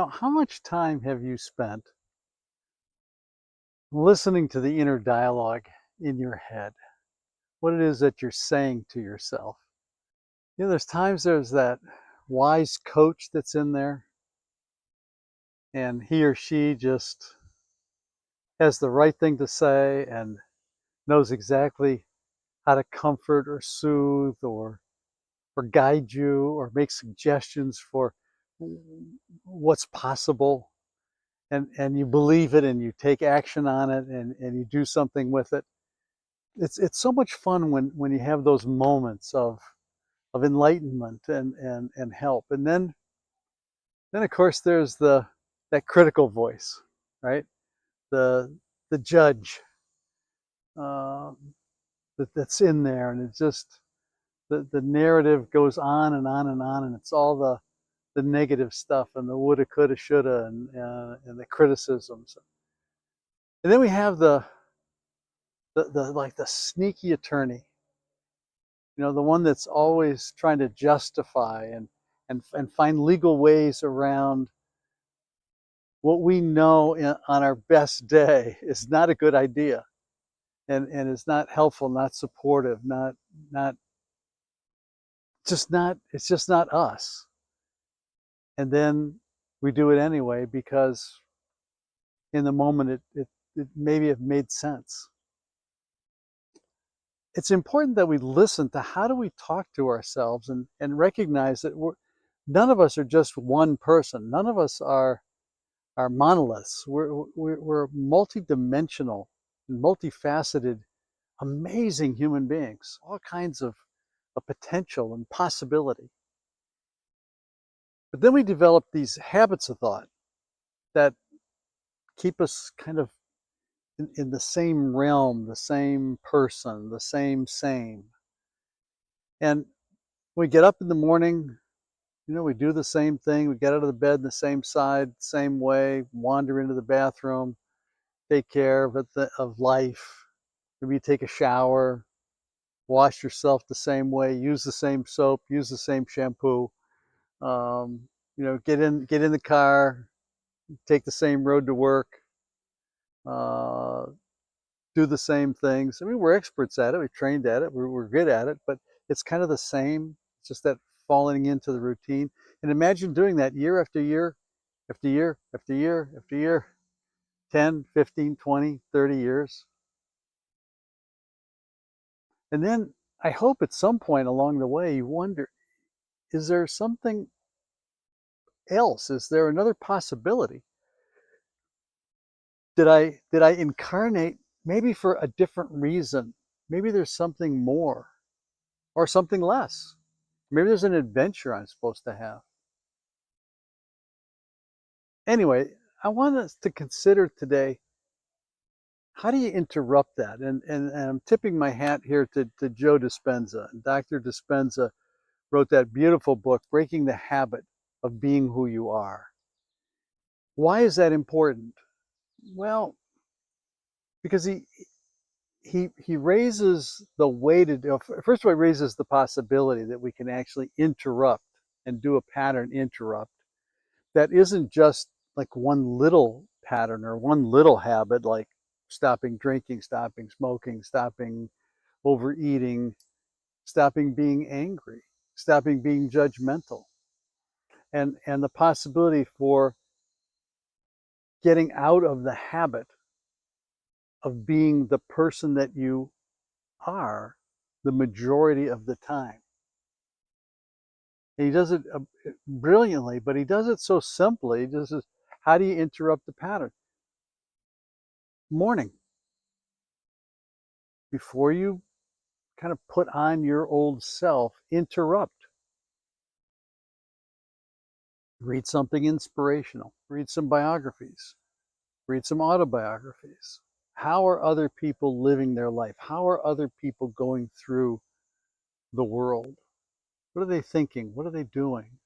Now, how much time have you spent listening to the inner dialogue in your head? What it is that you're saying to yourself? There's times there's that wise coach that's in there, and he or she just has the right thing to say and knows exactly how to comfort or soothe or guide you or make suggestions for what's possible, and you believe it and you take action on it and you do something with it. It's so much fun when you have those moments of enlightenment and help. And then of course there's that critical voice, right? The the judge, uh, that's in there, and it's just the narrative goes on and on and on, and it's all the negative stuff and the woulda, coulda, shoulda, and the criticisms. And then we have the like the sneaky attorney, the one that's always trying to justify and find legal ways around what we know on our best day is not a good idea, and is not helpful, not supportive, not just not it's just not us. And then we do it anyway because in the moment it maybe it made sense. It's important that we listen to how do we talk to ourselves and recognize that none of us are just one person. None of us are monoliths. We're multidimensional, multifaceted, amazing human beings, all kinds of potential and possibility. But then we develop these habits of thought that keep us kind of in the same realm, the same person, the same. And we get up in the morning, we do the same thing. We get out of the bed the same side, same way, wander into the bathroom, take care of life. Maybe you take a shower, wash yourself the same way, use the same soap, use the same shampoo. Get in the car, take the same road to work, uh, do the same things. I mean, we're experts at it. We've trained at it. We're good at it, but it's kind of the same. It's just that falling into the routine. And imagine doing that year after year, after year, after year, after year, 10, 15, 20, 30 years. And then I hope at some point along the way you wonder, is there something else? Is there another possibility? Did I incarnate maybe for a different reason? Maybe there's something more or something less. Maybe there's an adventure I'm supposed to have. Anyway, I want us to consider today, how do you interrupt that? And I'm tipping my hat here to Joe Dispenza. Dr. Dispenza wrote that beautiful book, Breaking the Habit of Being Who You Are. Why is that important? Well, because he raises the weighted, first of all, he raises the possibility that we can actually interrupt and do a pattern interrupt that isn't just like one little pattern or one little habit, like stopping drinking, stopping smoking, stopping overeating, stopping being angry, stopping being judgmental, and the possibility for getting out of the habit of being the person that you are the majority of the time. And he does it brilliantly, but he does it so simply. This is how do you interrupt the pattern? Morning, before you kind of put on your old self, interrupt. Read something inspirational, read some biographies, read some autobiographies. How are other people living their life? How are other people going through the world? What are they thinking? What are they doing?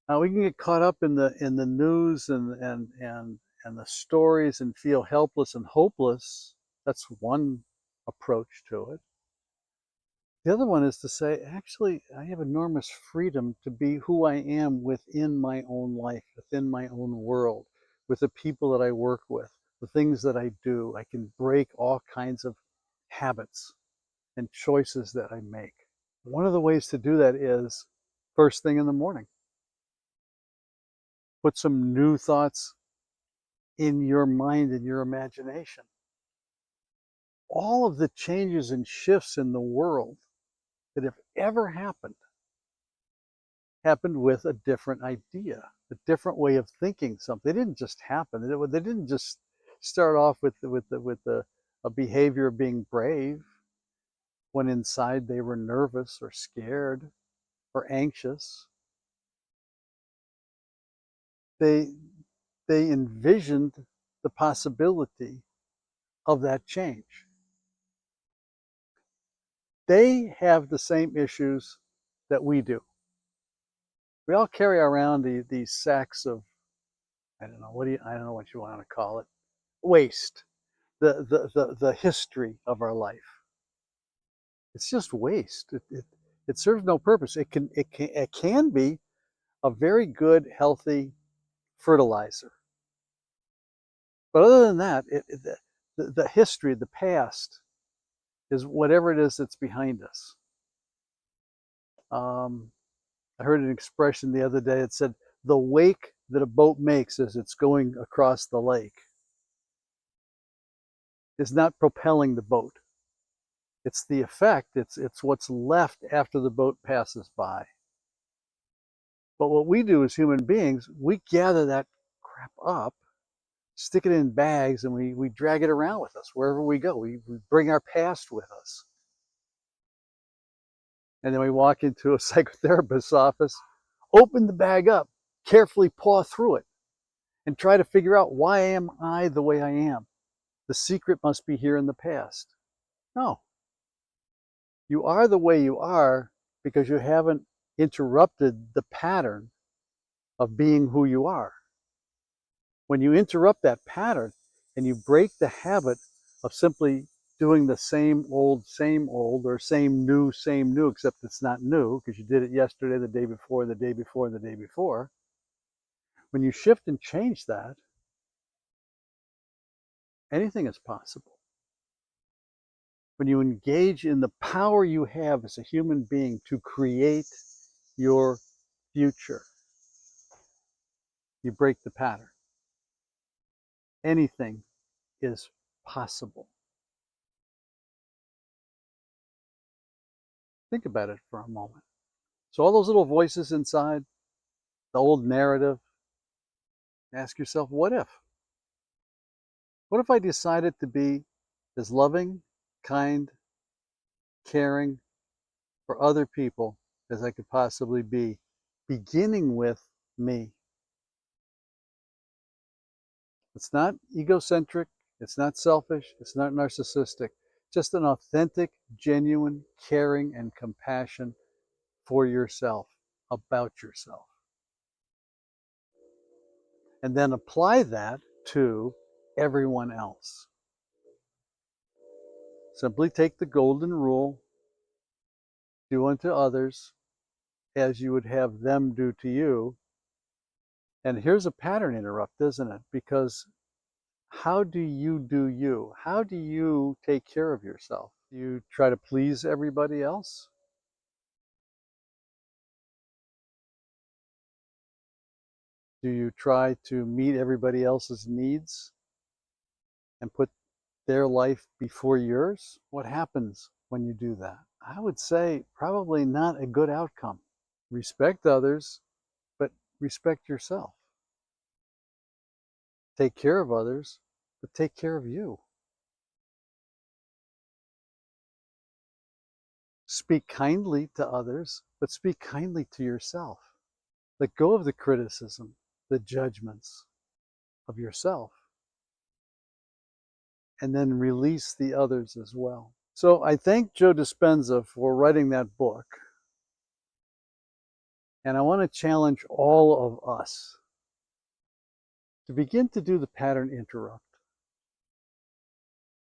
Now we can get caught up in the news and the stories and feel helpless and hopeless. That's one approach to it. The other one is to say, actually, I have enormous freedom to be who I am within my own life, within my own world, with the people that I work with, the things that I do. I can break all kinds of habits and choices that I make. One of the ways to do that is first thing in the morning. Put some new thoughts in your mind and your imagination. All of the changes and shifts in the world that have ever happened with a different idea, a different way of thinking something. They didn't just happen. They didn't just start off with a behavior of being brave when inside they were nervous or scared or anxious. They they envisioned the possibility of that change. They have the same issues that we do. We all carry around these sacks of, I don't know what you want to call it, waste, the history of our life. It's just waste. It serves no purpose. It can be a very good, healthy fertilizer. But other than that, the history, the past, is whatever it is that's behind us. I heard an expression the other day. It said, the wake that a boat makes as it's going across the lake is not propelling the boat. It's the effect, it's what's left after the boat passes by. But what we do as human beings, we gather that crap up, stick it in bags, and we drag it around with us wherever we go. We bring our past with us. And then we walk into a psychotherapist's office, open the bag up, carefully paw through it, and try to figure out, why am I the way I am? The secret must be here in the past. No. You are the way you are because you haven't interrupted the pattern of being who you are. When you interrupt that pattern and you break the habit of simply doing the same old, or same new, except it's not new because you did it yesterday, the day before, the day before, and the day before. When you shift and change that, anything is possible. When you engage in the power you have as a human being to create your future, you break the pattern. Anything is possible. Think about it for a moment. So all those little voices inside, the old narrative, ask yourself, what if? What if I decided to be as loving, kind, caring for other people as I could possibly be, beginning with me? It's not egocentric, it's not selfish, it's not narcissistic, just an authentic, genuine caring and compassion for yourself, about yourself. And then apply that to everyone else. Simply take the golden rule, do unto others as you would have them do to you. And here's a pattern interrupt, isn't it? Because how do you do you? How do you take care of yourself? You try to please everybody else? Do you try to meet everybody else's needs and put their life before yours? What happens when you do that? I would say probably not a good outcome. Respect others, but respect yourself. Take care of others, but take care of you. Speak kindly to others, but speak kindly to yourself. Let go of the criticism, the judgments of yourself, and then release the others as well. So I thank Joe Dispenza for writing that book. And I want to challenge all of us to begin to do the pattern interrupt.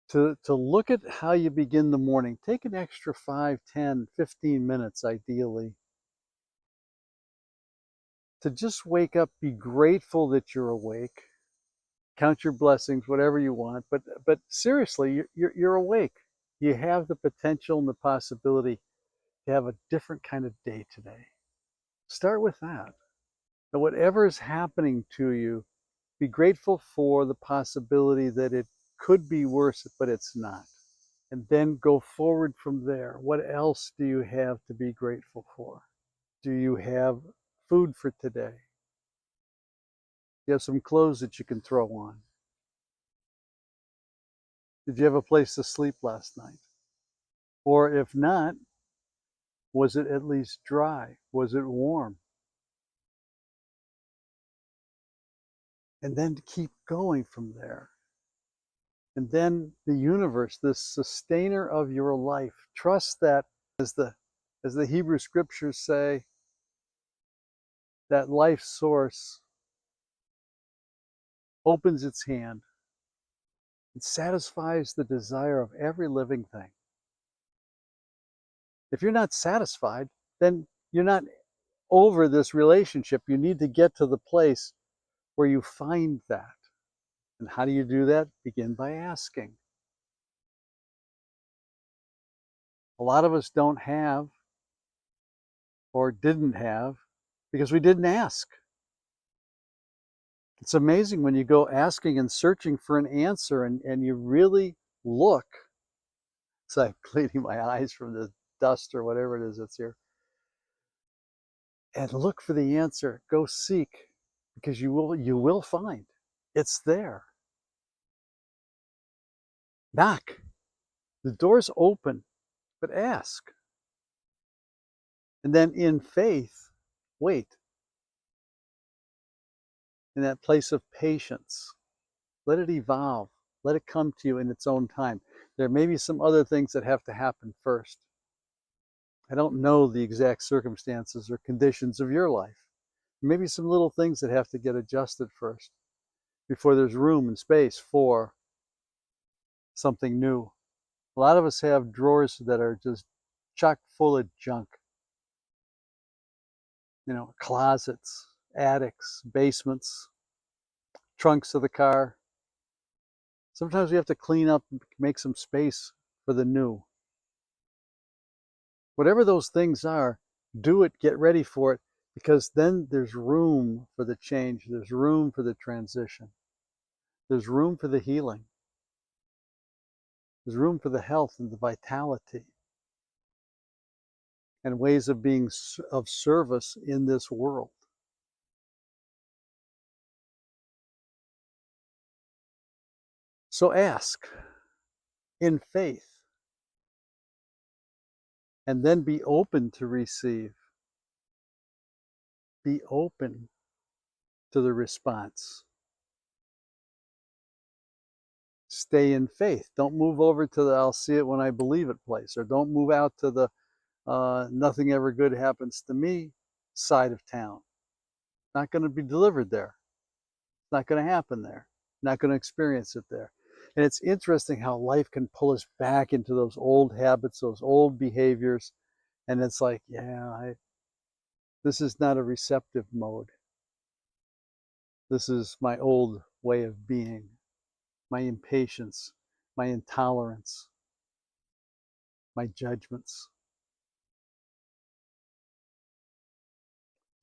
to look at how you begin the morning. Take an extra 5, 10, 15 minutes ideally to just wake up, be grateful that you're awake, count your blessings, whatever you want. But seriously, you're awake. You have the potential and the possibility to have a different kind of day today. Start with that. And whatever is happening to you, be grateful for the possibility that it could be worse, but it's not. And then go forward from there. What else do you have to be grateful for? Do you have food for today? You have some clothes that you can throw on? Did you have a place to sleep last night? Or if not, was it at least dry? Was it warm? And then to keep going from there. And then the universe, this sustainer of your life, trust that as the Hebrew scriptures say, that life source opens its hand and satisfies the desire of every living thing. If you're not satisfied, then you're not over this relationship. You need to get to the place where you find that. And how do you do that? Begin by asking. A lot of us don't have or didn't have because we didn't ask. It's amazing when you go asking and searching for an answer and you really look. It's like cleaning my eyes from the dust or whatever it is that's here. And look for the answer. Go seek, because you will find. It's there. Knock. The door's open, but ask. And then in faith, wait. In that place of patience. Let it evolve. Let it come to you in its own time. There may be some other things that have to happen first. I don't know the exact circumstances or conditions of your life. Maybe some little things that have to get adjusted first before there's room and space for something new. A lot of us have drawers that are just chock full of junk. Closets, attics, basements, trunks of the car. Sometimes we have to clean up and make some space for the new. Whatever those things are, do it, get ready for it, because then there's room for the change. There's room for the transition. There's room for the healing. There's room for the health and the vitality and ways of being of service in this world. So ask in faith and then be open to receive. Be open to the response. Stay in faith. Don't move over to the I'll see it when I believe it place, or don't move out to the nothing ever good happens to me side of town. Not going to be delivered there. It's not going to happen there. Not going to experience it there. And it's interesting how life can pull us back into those old habits, those old behaviors. And it's like, this is not a receptive mode. This is my old way of being, my impatience, my intolerance, my judgments.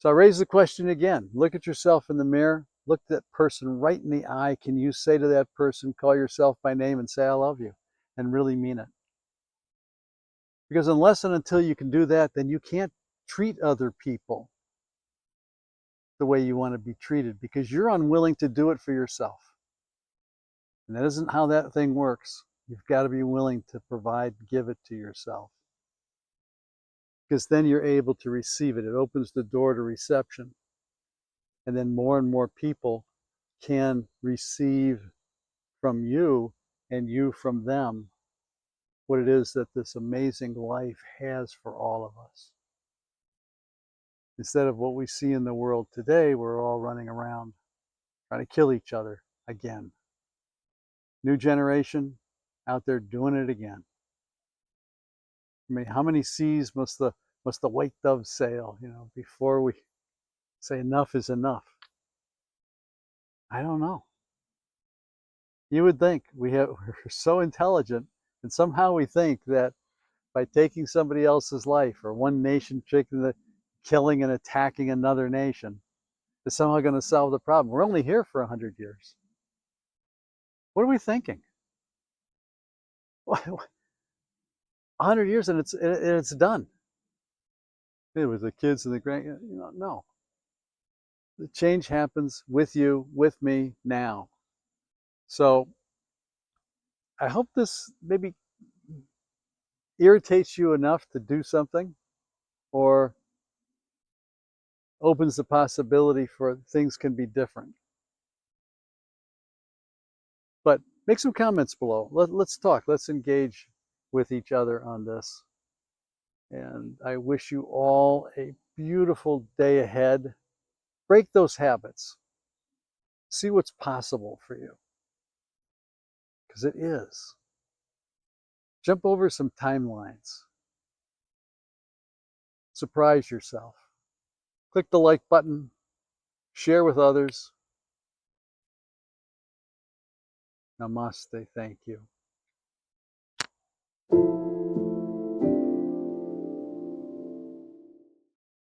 So I raise the question again. Look at yourself in the mirror. Look that person right in the eye. Can you say to that person, call yourself by name and say, I love you, and really mean it? Because unless and until you can do that, then you can't treat other people the way you want to be treated, because you're unwilling to do it for yourself. And that isn't how that thing works. You've got to be willing to provide, give it to yourself. Because then you're able to receive it. It opens the door to reception. And then more and more people can receive from you and you from them what it is that this amazing life has for all of us. Instead of what we see in the world today, we're all running around trying to kill each other again. New generation, out there doing it again. I mean, how many seas must the white dove sail, before we say enough is enough? I don't know. You would think we're so intelligent, and somehow we think that by taking somebody else's life, or one nation killing and attacking another nation, is somehow going to solve the problem. We're only here for 100 years. What are we thinking? 100 years and it's done. With the kids and the grand, no. The change happens with you, with me now. So I hope this maybe irritates you enough to do something, or opens the possibility for things can be different. But make some comments below. Let's talk. Let's engage with each other on this. And I wish you all a beautiful day ahead. Break those habits. See what's possible for you, because it is. Jump over some timelines. Surprise yourself. Click the like button. Share with others. Namaste. Thank you.